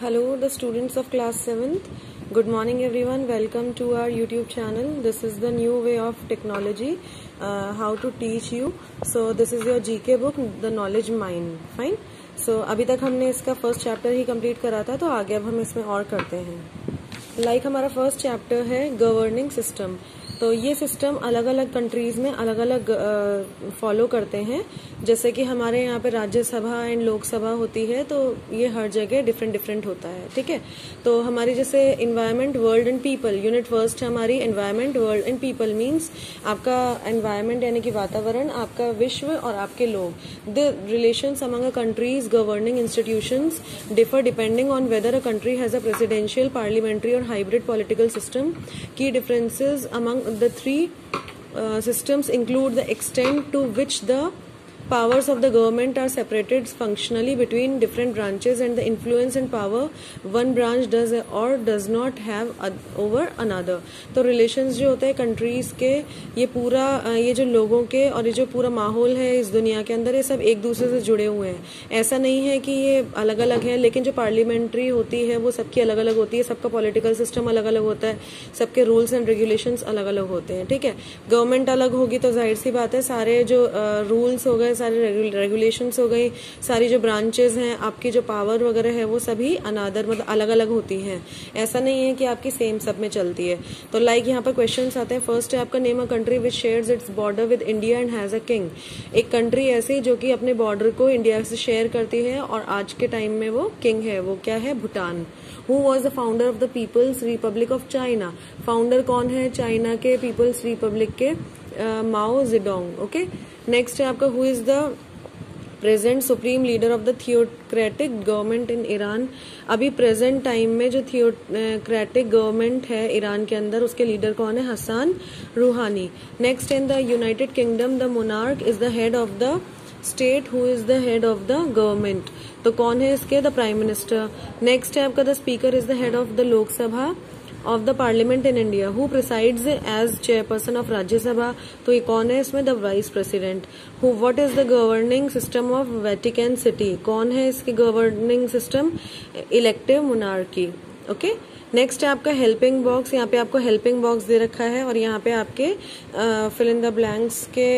Hello, the students of class 7th. Good morning, everyone. Welcome to our YouTube channel. This is the new way of technology, how to teach you. So, this is your GK book, The Knowledge Mine. Fine. So, अभी तक हमने इसका first chapter ही complete करा था, तो आगे अब हम इसमें और करते हैं। हमारा फर्स्ट चैप्टर है गवर्निंग सिस्टम। तो ये सिस्टम अलग अलग कंट्रीज में अलग अलग फॉलो करते हैं। जैसे कि हमारे यहाँ पे राज्यसभा एंड लोकसभा होती है, तो ये हर जगह डिफरेंट डिफरेंट होता है। ठीक है, तो हमारी जैसे environment, world and people, unit first हमारी environment, world and people means आपका एनवायरनमेंट यानी कि वातावरण, आपका विश्व और आपके लोग। The relations among a countries governing institutions differ depending on whether a country has a presidential, parliamentary और hybrid political system. Key differences among the three systems include the extent to which the powers of the government are separated functionally between different branches and the influence and power one branch does or does not have over another। तो relations जो होते हैं countries के, ये पूरा ये जो लोगों के और ये जो पूरा माहौल है इस दुनिया के अंदर, ये सब एक दूसरे से जुड़े हुए हैं। ऐसा नहीं है कि ये अलग अलग है, लेकिन जो पार्लियामेंट्री होती है वो सबकी अलग अलग होती है, सबका पॉलिटिकल सिस्टम अलग अलग होता है, सबके रूल्स एंड रेगुलेशंस अलग अलग होते हैं। ठीक है, गवर्नमेंट अलग होगी तो जाहिर सी बात है सारे जो रूल्स हो गए, सारे रेगुलेशंस हो गई, सारी जो ब्रांचेस हैं, आपकी जो पावर वगैरह है वो सभी अनादर मतलब अलग अलग होती हैं। ऐसा नहीं है कि आपकी सेम सब में चलती है। तो यहाँ पर क्वेश्चंस आते हैं। फर्स्ट है आपका, name a country which shares its border with India and has a king. एक कंट्री ऐसी जो कि अपने बॉर्डर को इंडिया से शेयर करती है और आज के टाइम में वो किंग है, वो क्या है? Bhutan. Who was the founder of the People's Republic of China? Founder कौन है चाइना के पीपल्स रिपब्लिक के? माओ जेडोंग। ओके, नेक्स्ट है आपका, who is the present supreme leader of the theocratic government in Iran. अभी प्रेजेंट टाइम में जो theocratic government है ईरान के अंदर, उसके लीडर कौन है? हसन रूहानी। Next in the United kingdom the monarch is the head of the state, who is the head of the government. तो कौन है इसके? The prime minister. नेक्स्ट है आपका, the speaker is the head of the Lok Sabha of the parliament in India, who presides as chairperson of Rajya Sabha. तो ये कौन है इसमें? The vice president. Who what is the governing system of Vatican city? कौन है इसकी governing system? Elective monarchy. Okay, next है आपका हेल्पिंग बॉक्स। यहाँ पे आपको हेल्पिंग बॉक्स दे रखा है और यहाँ पे आपके फिल इन द ब्लैंक्स के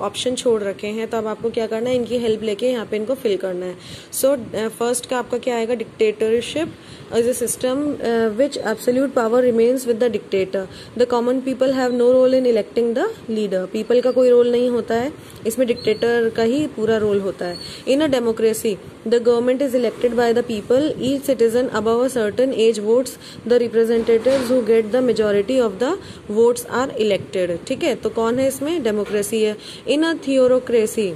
ऑप्शन छोड़ रखे हैं। तो अब आपको क्या करना है? इनकी हेल्प लेके यहाँ पे इनको फिल करना है। सो फर्स्ट का आपका क्या आएगा? Dictatorship is a system which absolute power remains with the dictator. The common people have no role in electing the leader. People का कोई रोल नहीं होता है इसमें, डिक्टेटर का ही पूरा रोल होता है। In a democracy, the government is elected by the people. Each citizen above a certain age votes. The representatives who get the majority of the votes are elected. ठीक है, तो कौन है इसमें? डेमोक्रेसी है। In a theocracy,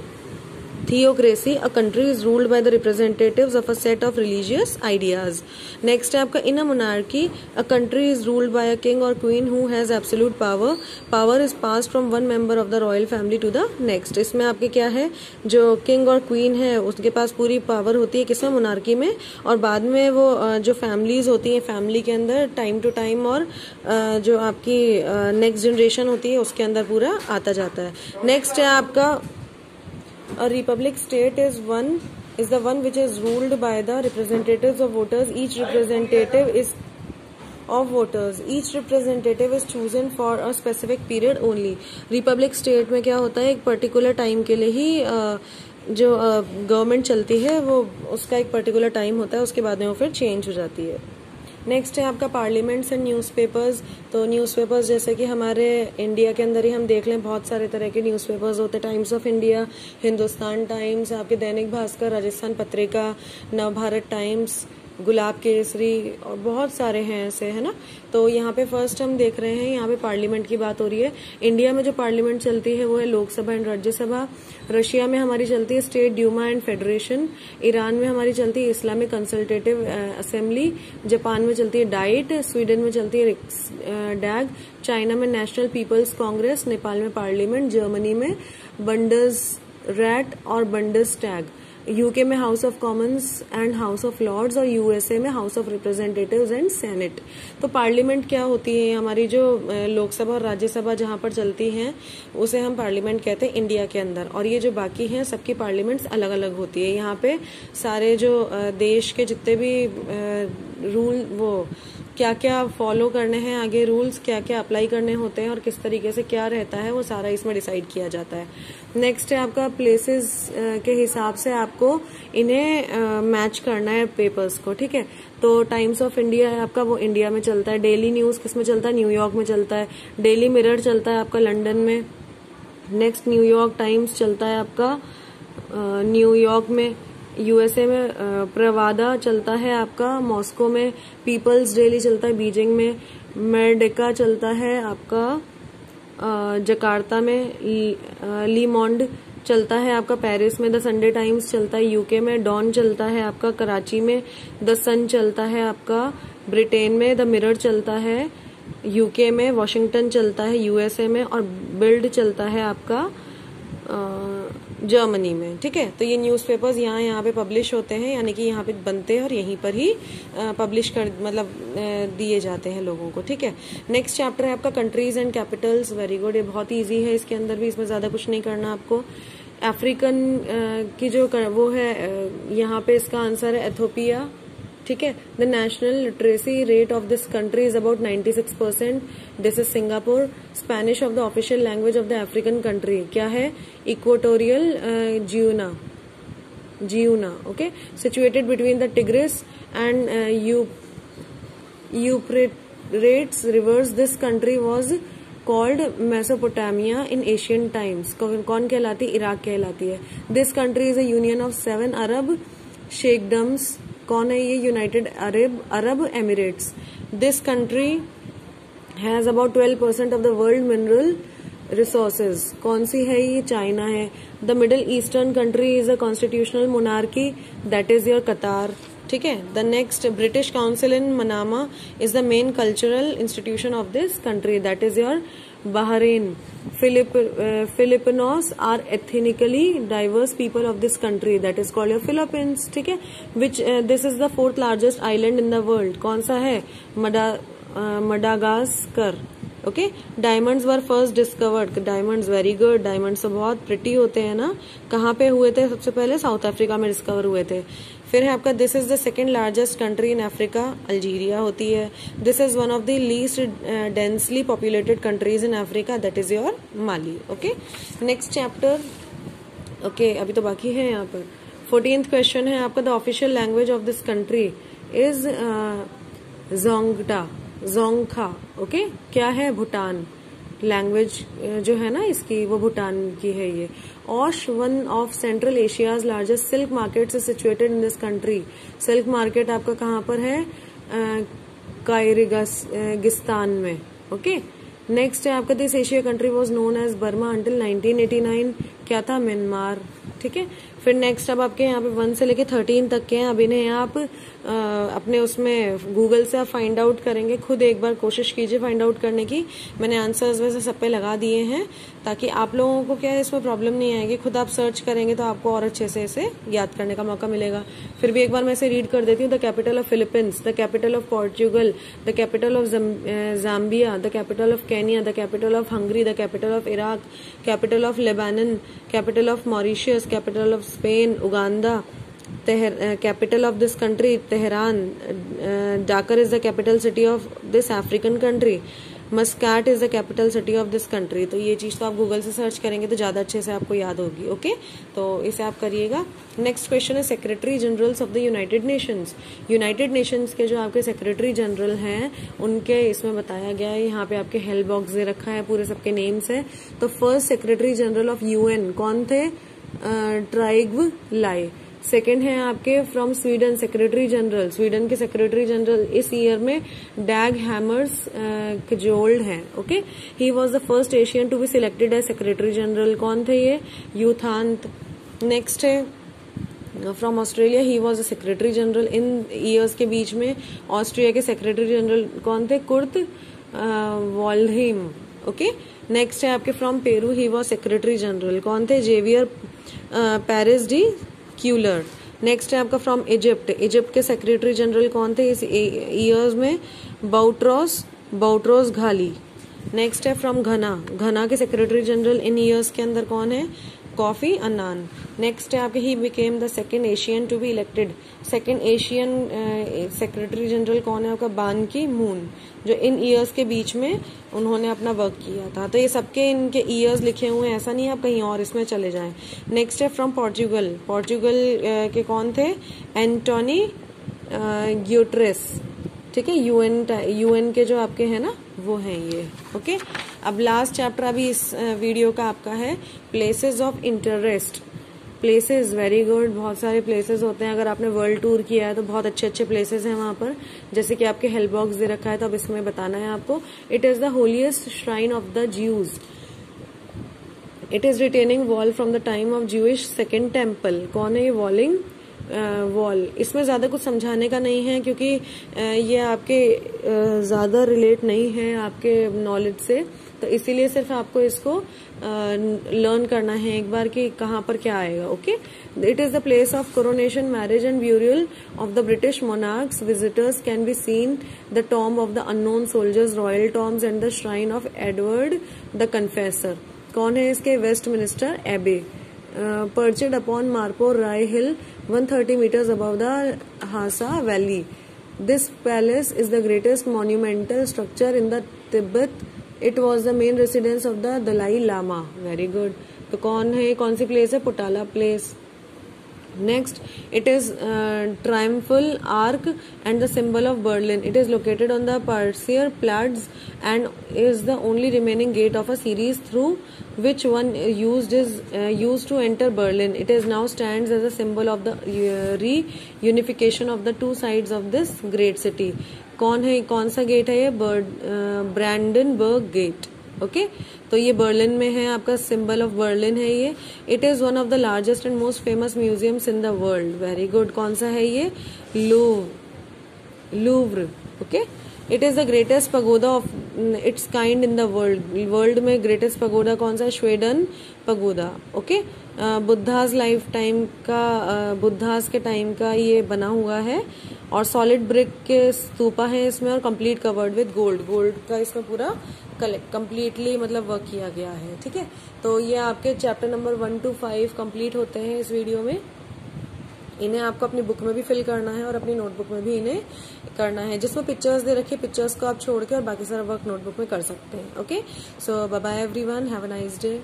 a country is ruled by the representatives of a set of religious ideas. Next है आपका, in a monarchy, a country is ruled by a king or queen who has absolute power. Power is passed from one member of the royal family to the next. इसमें आपके क्या है? जो king और queen है उसके पास पूरी power होती है, किसमें? मोनार्की में। और बाद में वो जो फैमिलीज होती हैं, फैमिली के अंदर टाइम टू टाइम और जो आपकी नेक्स्ट जनरेशन होती है उसके अंदर पूरा आता जाता है। नेक्स्ट है आपका, a republic state is the one which is ruled by the representatives of voters. Each representative is of voters. Each representative is chosen for a specific period only. Republic state में क्या होता है? एक particular time के लिए ही जो government चलती है वो उसका एक पर्टिकुलर टाइम होता है, उसके बाद में वो फिर चेंज हो जाती है। नेक्स्ट है आपका पार्लियामेंट्स एंड न्यूज़पेपर्स। तो न्यूज़पेपर्स जैसे कि हमारे इंडिया के अंदर ही हम देख लें, बहुत सारे तरह के न्यूज़पेपर्स होते हैं। Times of India, Hindustan times, आपके दैनिक भास्कर, राजस्थान पत्रिका, नवभारत टाइम्स, गुलाब केसरी और बहुत सारे हैं ऐसे, है ना। तो यहाँ पे फर्स्ट हम देख रहे हैं, यहाँ पे पार्लियामेंट की बात हो रही है। इंडिया में जो पार्लियामेंट चलती है वो है लोकसभा एंड राज्यसभा। रशिया में हमारी चलती है state duma and federation. Iran में हमारी चलती है इस्लामिक कंसल्टेटिव असेंबली। जापान में चलती है डाइट। स्वीडन में चलती है डैग। चाइना में नेशनल पीपल्स कांग्रेस। नेपाल में पार्लियामेंट। जर्मनी में बंडस रैट और बंडस टैग। यूके में house of commons and house of lords और यूएसए में house of representatives and senate. तो पार्लियामेंट क्या होती है, हमारी जो लोकसभा और राज्यसभा जहां पर चलती हैं उसे हम पार्लियामेंट कहते हैं इंडिया के अंदर, और ये जो बाकी हैं सबकी पार्लियामेंट्स अलग अलग होती है। यहाँ पे सारे जो देश के जितने भी रूल वो क्या क्या फॉलो करने हैं, आगे रूल्स क्या क्या अप्लाई करने होते हैं और किस तरीके से क्या रहता है, वो सारा इसमें डिसाइड किया जाता है। नेक्स्ट है आपका प्लेसेस के हिसाब से आपको इन्हें मैच करना है पेपर्स को, ठीक है। तो टाइम्स ऑफ इंडिया है आपका, वो इंडिया में चलता है। डेली न्यूज किस में चलता है, न्यूयॉर्क में चलता है। डेली मिरर चलता है आपका लंदन में। नेक्स्ट न्यूयॉर्क टाइम्स चलता है आपका न्यूयॉर्क में। यूएसए में प्रवादा चलता है आपका मॉस्को में। पीपल्स डेली चलता है बीजिंग में। मेरडेका चलता है आपका जकार्ता में। ली मॉन्ड चलता है आपका पेरिस में। द संडे टाइम्स चलता है यूके में। डॉन चलता है आपका कराची में। द सन चलता है आपका ब्रिटेन में। द मिरर चलता है यूके में। वॉशिंगटन चलता है यूएसए में। और बिल्ड चलता है आपका जर्मनी में, ठीक है। तो ये न्यूज़पेपर्स यहाँ पे पब्लिश होते हैं, यानी कि यहाँ पे बनते हैं और यहीं पर ही पब्लिश कर मतलब दिए जाते हैं लोगों को, ठीक है। नेक्स्ट चैप्टर है आपका countries and Capitals. Very good, ये बहुत इजी है, इसके अंदर भी इसमें ज्यादा कुछ नहीं करना आपको। अफ्रीकन की जो वो है यहाँ पे इसका आंसर है एथोपिया, ठीक है। The national literacy rate of this country is about 96%। This is Singapore. Spanish of the official language of the African country क्या है, Equatorial Guinea, okay. Situated between the Tigris and Euphrates rivers, this country was called Mesopotamia in Asian times. कौन कहलाती है, Iraq कहलाती है। This country is a union of 7 Arab sheikhdoms. कौन है ये, United Arab Emirates. This country has about 12% of the world mineral resources. कौन सी है ये, चाइना है। The middle eastern country is a constitutional monarchy, that is your कतार, ठीक है। The next British council in Manama is the main cultural institution of this country, that is your Bahrain. Filipinos are ethnically diverse people of this country, that is called your Philippines, ठीक है। Which this is the 4th largest island in the world. कौन सा है, Madagascar, okay. Diamonds वर first discovered. Diamonds, very good, diamonds तो बहुत pretty होते हैं ना। कहाँ पे हुए थे सबसे पहले, साउथ अफ्रीका में डिस्कवर हुए थे। फिर है आपका this is the second largest country in Africa, Algeria होती है। This is one of the least densely populated countries in Africa, that is your Mali, okay. Next chapter, okay, अभी तो बाकी है यहाँ पर। 14th क्वेश्चन है आपका, the official language of this country is Dzongkha, okay. क्या है, भूटान। लैंग्वेज जो है ना इसकी, वो भूटान की है ये। Osh, one of Central Asia's largest silk market is situated in this country. Silk market आपका कहाँ पर है, कायरिगिस्तान में, ओके। नेक्स्ट है आपका, this Asia country was known as Burma until 1989। क्या था, म्यांमार, ठीक है। फिर नेक्स्ट अब आपके यहाँ पे 1 से लेके 13 तक के हैं। अब इन्हें आप अपने उसमें गूगल से आप फाइंड आउट करेंगे, खुद एक बार कोशिश कीजिए फाइंड आउट करने की। मैंने आंसर्स वैसे सब पे लगा दिए हैं ताकि आप लोगों को क्या है इसमें प्रॉब्लम नहीं आएगी। खुद आप सर्च करेंगे तो आपको और अच्छे से इसे याद करने का मौका मिलेगा। फिर भी एक बार मैं इसे रीड कर देती हूँ। The capital of Philippines, the capital of Portugal, the capital of Zambia, the capital of Kenya, the capital of Hungary, the capital of Iraq, capital of Lebanon, capital of Mauritius, capital of Spain, Uganda, capital of this country Tehran, Dakar is the capital city of this African country, Muscat is the capital city of this country। तो ये चीज तो आप Google से search करेंगे तो ज्यादा अच्छे से आपको याद होगी, ओके। तो इसे आप करिएगा। नेक्स्ट क्वेश्चन है secretary generals of the United Nations. United Nations के जो आपके सेक्रेटरी जनरल हैं उनके इसमें बताया गया है, यहाँ पे आपके हेल्प बॉक्स दे रखा है, पूरे सबके नेम्स है। तो first secretary general of UN कौन थे, ट्राइग्व लाई। सेकेंड है आपके from Sweden secretary general, Sweden के सेक्रेटरी जनरल इस ईयर में डैग हैमर्स जोल्ड हैं, okay. He was the first Asian to be selected as secretary general. कौन थे ये, यूथांत। नेक्स्ट है from Australia, he was a secretary general in years के बीच में। ऑस्ट्रिया के सेक्रेटरी जनरल कौन थे, कुर्ट वॉल्डहिम, ओके। नेक्स्ट है आपके from Peru, he was secretary general. कौन थे, जेवियर पेरेस डी क्यूलर। नेक्स्ट है आपका फ्रॉम इजिप्ट। इजिप्ट के सेक्रेटरी जनरल कौन थे इस ईयर्स में? बाउट्रोस घाली। नेक्स्ट है फ्रॉम घना। घना के सेक्रेटरी जनरल इन ईयर्स के अंदर कौन है? Coffee Annan. नेक्स्ट है आपके he became the second Asian to be elected. Second Asian secretary general कौन है आपका? बान की मून, जो इन ईयर्स के बीच में उन्होंने अपना वर्क किया था। तो ये सबके इनके ईयर्स लिखे हुए हैं, ऐसा नहीं है आप कहीं और इसमें चले जाएं। नेक्स्ट है फ्रॉम पोर्चुगल। पोर्चुगल के कौन थे? एंटोनी ग्यूटेरेस। ठीक है, यूएन के जो आपके हैं ना वो हैं ये। ओके, अब लास्ट चैप्टर अभी इस वीडियो का आपका है places of interest. Places, very good, बहुत सारे प्लेसेस होते हैं। अगर आपने वर्ल्ड टूर किया है तो बहुत अच्छे अच्छे प्लेसेस हैं वहां पर, जैसे कि आपके हेल्प बॉक्स दे रखा है तो अब इसमें बताना है आपको। It is the holiest shrine of the Jews. It is retaining wall from the time of Jewish second temple. कौन है ये? वॉलिंग वॉल। इसमें ज्यादा कुछ समझाने का नहीं है क्योंकि ये आपके ज्यादा रिलेट नहीं है आपके नॉलेज से, तो इसीलिए सिर्फ आपको इसको लर्न करना है एक बार कि कहाँ पर क्या आएगा। Okay, it is the place of coronation, marriage and burial of the British monarchs. Visitors can be seen the tomb of the unknown soldiers, royal tombs and the shrine of Edward the Confessor. कौन है इसके? Westminster एबे। perched upon Marpo Rai Hill 130 meters above the Hasa Valley. This palace is the greatest monumental structure in the Tibet. It was the main residence of the Dalai Lama. Very good. तो कौन है? कौन सी place है? पोटाला place. Next, it is triumphal arch and the symbol of Berlin. It is located on the Parsier Platz and is the only remaining gate of a series through which one used to enter Berlin. It is now stands as a symbol of the reunification of the two sides of this great city. कौन है? कौन सा gate है ये? Brandenburg gate. Okay, तो ये Berlin में है, आपका सिंबल ऑफ बर्लिन है ये। It is one of the largest and most famous museums in the world. Very good. कौन सा है ये? Louvre. Okay, it is the greatest pagoda of its kind in the world. World में greatest pagoda कौन सा है? Sweden pagoda. Okay, Buddhas life time का, Buddhas के टाइम का ये बना हुआ है और सॉलिड ब्रिक के स्तूपा है इसमें और complete covered with gold. Gold का इसमें पूरा कंप्लीटली मतलब वर्क किया गया है। ठीक है, तो ये आपके चैप्टर नंबर 1 to 5 कंप्लीट होते हैं इस वीडियो में। इन्हें आपको अपनी बुक में भी फिल करना है और अपनी नोटबुक में भी इन्हें करना है, जिसमें पिक्चर्स दे रखी है, पिक्चर्स को आप छोड़ के और बाकी सारा वर्क नोटबुक में कर सकते हैं। Okay, so bye bye everyone, have a nice day.